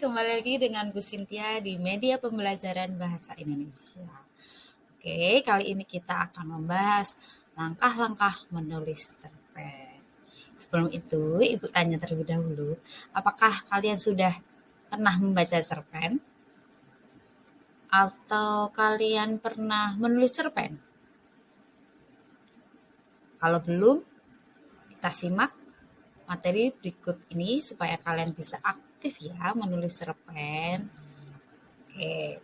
kembali lagi dengan Bu Cynthia di media pembelajaran bahasa Indonesia. Oke, kali ini kita akan membahas langkah-langkah menulis cerpen. Sebelum itu, Ibu tanya terlebih dahulu, apakah kalian sudah pernah membaca cerpen? Atau kalian pernah menulis cerpen? Kalau belum, kita simak materi berikut ini supaya kalian bisa aktif ya menulis cerpen. Oke.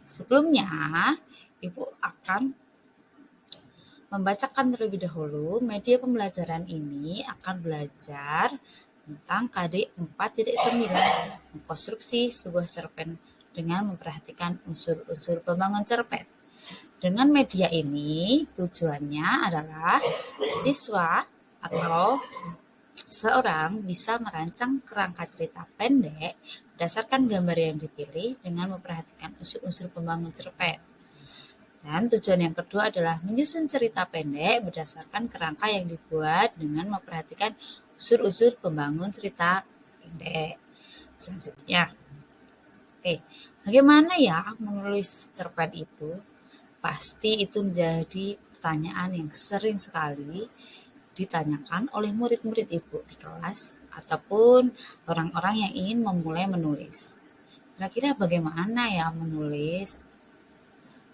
Sebelumnya, Ibu akan membacakan terlebih dahulu media pembelajaran ini akan belajar tentang KD 4.9, mengkonstruksi sebuah cerpen dengan memperhatikan unsur-unsur pembangun cerpen. Dengan media ini, tujuannya adalah siswa atau seorang bisa merancang kerangka cerita pendek berdasarkan gambar yang dipilih dengan memperhatikan unsur-unsur pembangun cerpen. Dan tujuan yang kedua adalah menyusun cerita pendek berdasarkan kerangka yang dibuat dengan memperhatikan unsur-unsur pembangun cerita pendek. Selanjutnya, bagaimana ya menulis cerpen itu? Pasti itu menjadi pertanyaan yang sering sekali ditanyakan oleh murid-murid Ibu di kelas ataupun orang-orang yang ingin memulai menulis. Kira-kira bagaimana ya menulis?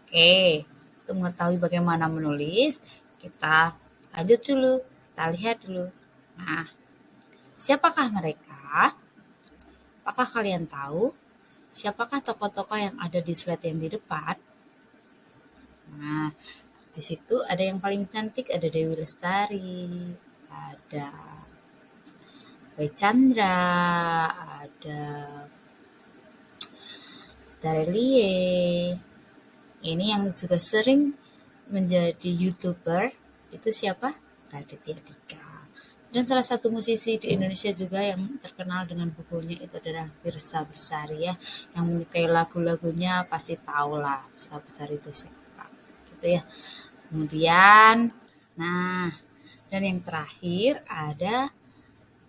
Oke, untuk mengetahui bagaimana menulis, kita lanjut dulu, kita lihat dulu. Nah, siapakah mereka? Apakah kalian tahu siapakah tokoh-tokoh yang ada di slide yang di depan? Nah, di situ ada yang paling cantik, ada Dewi Lestari, ada Boy Chandra, ada Darelie. Ini yang juga sering menjadi YouTuber, itu siapa? Raditya Dika. Dan salah satu musisi di Indonesia juga yang terkenal dengan bukunya itu adalah Firsa Besari ya. Yang menyukai lagu-lagunya pasti tahu lah Firsa Besari itu siapa. Gitu ya. Kemudian, nah, dan yang terakhir ada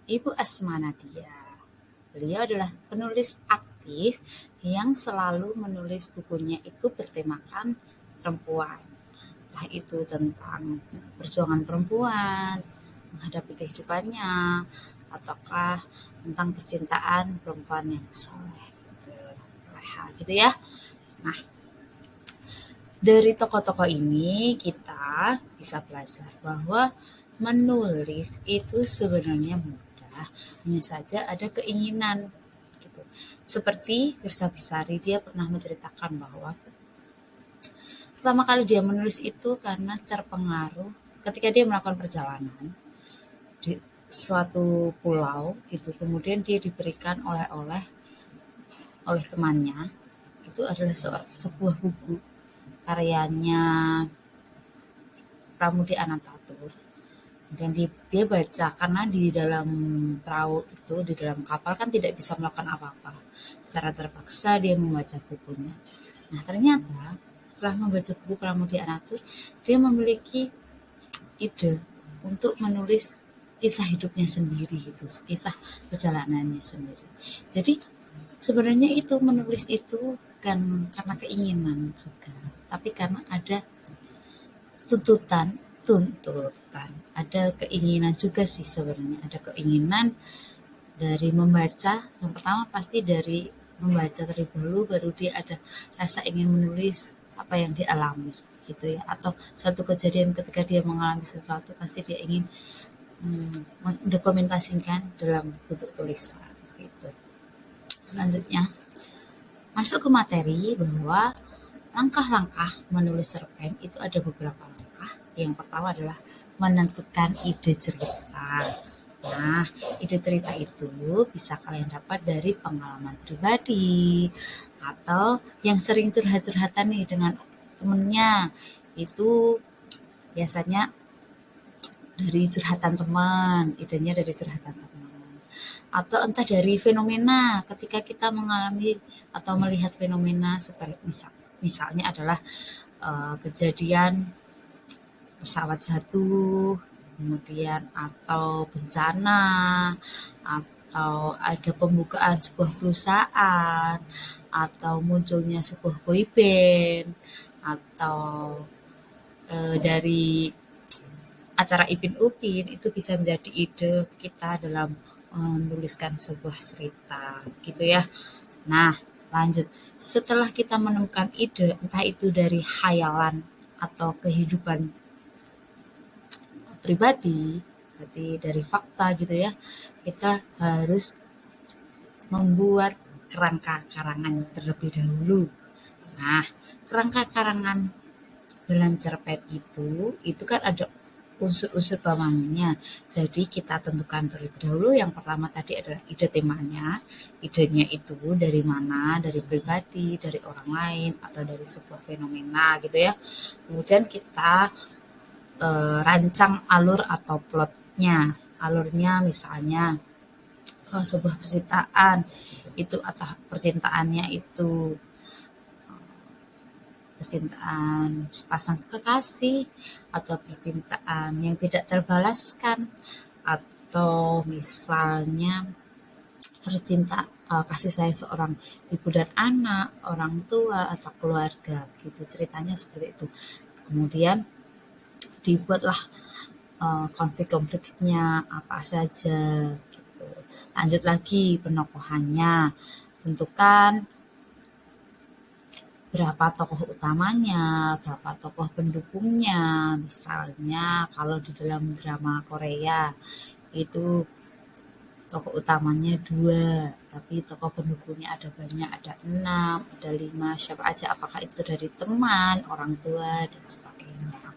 Ibu Asma Nadia. Beliau adalah penulis aktif yang selalu menulis bukunya itu bertemakan perempuan. Entah itu tentang perjuangan perempuan, menghadapi kehidupannya, ataukah tentang percintaan perempuan yang soleh. Gitu ya. Nah, dari tokoh-tokoh ini kita bisa belajar bahwa menulis itu sebenarnya mudah. Hanya saja ada keinginan gitu. Seperti Firsa Besari, dia pernah menceritakan bahwa pertama kali dia menulis itu karena terpengaruh ketika dia melakukan perjalanan di suatu pulau itu, kemudian dia diberikan oleh temannya itu adalah sebuah buku karyanya Pramudia Anantatur. Dan dia baca karena di dalam perahu itu, di dalam kapal kan tidak bisa melakukan apa-apa. Secara terpaksa dia membaca bukunya. Nah, ternyata setelah membaca buku Pramudia Anantatur, dia memiliki ide untuk menulis kisah hidupnya sendiri gitu, kisah perjalanannya sendiri. Jadi sebenarnya itu menulis itu bukan karena keinginan juga, tapi karena ada tuntutan, ada keinginan juga sih sebenarnya, ada keinginan dari membaca. Yang pertama pasti dari membaca terlebih dahulu, baru dia ada rasa ingin menulis apa yang dialami gitu ya, atau suatu kejadian ketika dia mengalami sesuatu pasti dia ingin mendokumentasikan dalam bentuk tulisan gitu. Selanjutnya masuk ke materi bahwa langkah-langkah menulis cerpen itu ada beberapa langkah. Yang pertama adalah menentukan ide cerita. Nah, ide cerita itu bisa kalian dapat dari pengalaman pribadi atau yang sering curhat-curhatan nih dengan temennya. Itu biasanya dari curhatan teman, idenya dari curhatan teman. Atau entah dari fenomena ketika kita mengalami atau melihat fenomena seperti misalnya adalah kejadian pesawat jatuh, kemudian atau bencana, atau ada pembukaan sebuah perusahaan, atau munculnya sebuah boyband, atau dari acara Ipin Upin, itu bisa menjadi ide kita dalam menuliskan sebuah cerita gitu ya. Nah, lanjut. Setelah kita menemukan ide, entah itu dari khayalan atau kehidupan pribadi, berarti dari fakta gitu ya, kita harus membuat kerangka karangan terlebih dahulu. Nah, kerangka karangan dalam cerpen itu kan ada unsur-unsur bangunannya. Jadi kita tentukan terlebih dahulu. Yang pertama tadi adalah ide temanya. Idenya itu dari mana? Dari pribadi, dari orang lain, atau dari sebuah fenomena gitu ya. Kemudian kita rancang alur atau plotnya. Alurnya misalnya kalau sebuah percintaan itu atau percintaannya itu percintaan sepasang kekasih atau percintaan yang tidak terbalaskan atau misalnya kasih sayang seorang ibu dan anak, orang tua atau keluarga gitu, ceritanya seperti itu. Kemudian dibuatlah konflik-konfliknya apa saja gitu. Lanjut lagi penokohannya, tentukan berapa tokoh utamanya, berapa tokoh pendukungnya. Misalnya kalau di dalam drama Korea itu tokoh utamanya 2, tapi tokoh pendukungnya ada banyak, ada 6, ada 5, siapa aja, apakah itu dari teman, orang tua, dan sebagainya.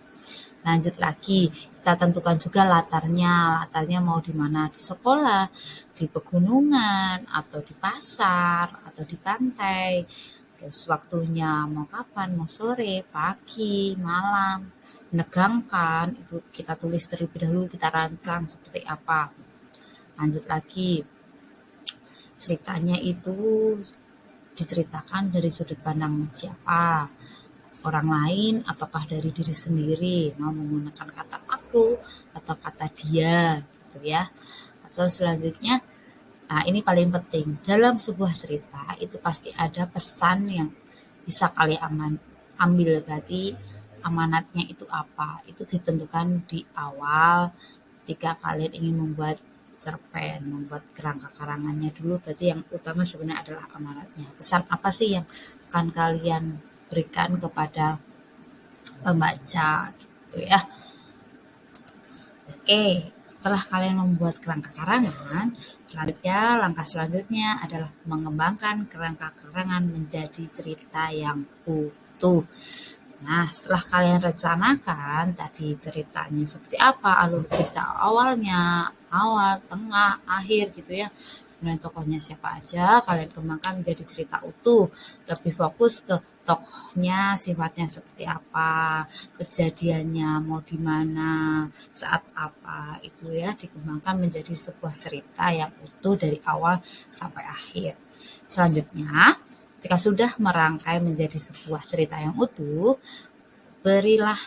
Lanjut lagi, kita tentukan juga latarnya. Latarnya mau di mana? Di sekolah, di pegunungan, atau di pasar, atau di pantai. Terus waktunya mau kapan? Mau sore, pagi, malam. Menegangkan, itu kita tulis terlebih dahulu, kita rancang seperti apa. Lanjut lagi, ceritanya itu diceritakan dari sudut pandang siapa? Orang lain ataukah dari diri sendiri, mau menggunakan kata aku atau kata dia gitu ya. Atau selanjutnya, nah ini paling penting, dalam sebuah cerita itu pasti ada pesan yang bisa kalian ambil. Berarti amanatnya itu apa, itu ditentukan di awal ketika kalian ingin membuat cerpen, membuat kerangka karangannya dulu. Berarti yang utama sebenarnya adalah amanatnya, pesan apa sih yang akan kalian berikan kepada pembaca gitu ya. Oke, setelah kalian membuat kerangka karangan, langkah selanjutnya adalah mengembangkan kerangka karangan menjadi cerita yang utuh. Nah, setelah kalian rencanakan tadi ceritanya seperti apa, alur kisah awalnya, awal, tengah, akhir gitu ya. Kemudian tokohnya siapa aja, kalian kembangkan menjadi cerita utuh. Lebih fokus ke tokohnya, sifatnya seperti apa, kejadiannya mau di mana, saat apa, itu ya dikembangkan menjadi sebuah cerita yang utuh dari awal sampai akhir. Selanjutnya, ketika sudah merangkai menjadi sebuah cerita yang utuh, berilah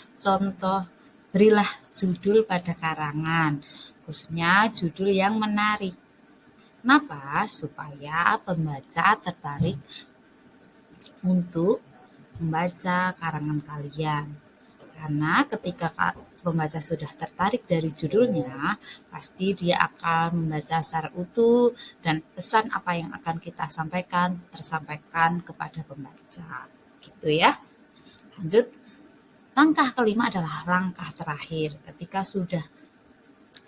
judul pada karangan, khususnya judul yang menarik. Kenapa? Supaya pembaca tertarik untuk membaca karangan kalian. Karena ketika pembaca sudah tertarik dari judulnya, pasti dia akan membaca secara utuh dan pesan apa yang akan kita sampaikan tersampaikan kepada pembaca. Gitu ya. Lanjut, langkah kelima adalah langkah terakhir. Ketika sudah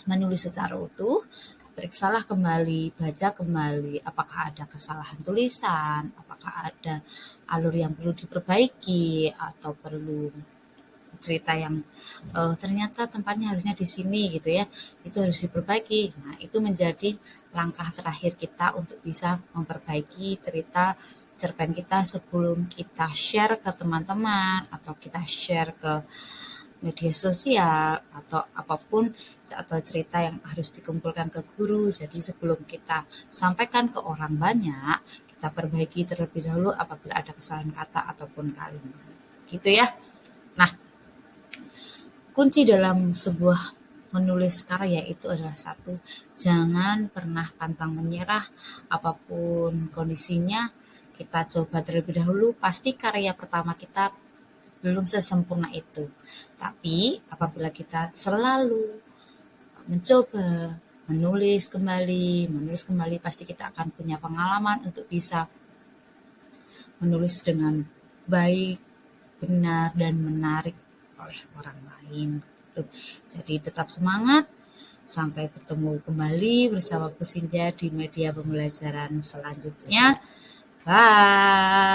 menulis secara utuh, periksalah kembali, baca kembali apakah ada kesalahan tulisan, apakah ada alur yang perlu diperbaiki atau perlu cerita yang ternyata tempatnya harusnya di sini gitu ya, itu harus diperbaiki. Nah, itu menjadi langkah terakhir kita untuk bisa memperbaiki cerita cerpen kita sebelum kita share ke teman-teman atau kita share ke media sosial atau apapun, atau cerita yang harus dikumpulkan ke guru. Jadi sebelum kita sampaikan ke orang banyak, kita perbaiki terlebih dahulu apabila ada kesalahan kata ataupun kalimat. Gitu ya. Nah, kunci dalam sebuah menulis karya itu adalah satu, jangan pernah pantang menyerah apapun kondisinya. Kita coba terlebih dahulu, pasti karya pertama kita belum sesempurna itu. Tapi apabila kita selalu mencoba menulis kembali, pasti kita akan punya pengalaman untuk bisa menulis dengan baik, benar, dan menarik oleh orang lain. Gitu. Jadi tetap semangat. Sampai bertemu kembali bersama Pusinja di media pembelajaran selanjutnya. Bye.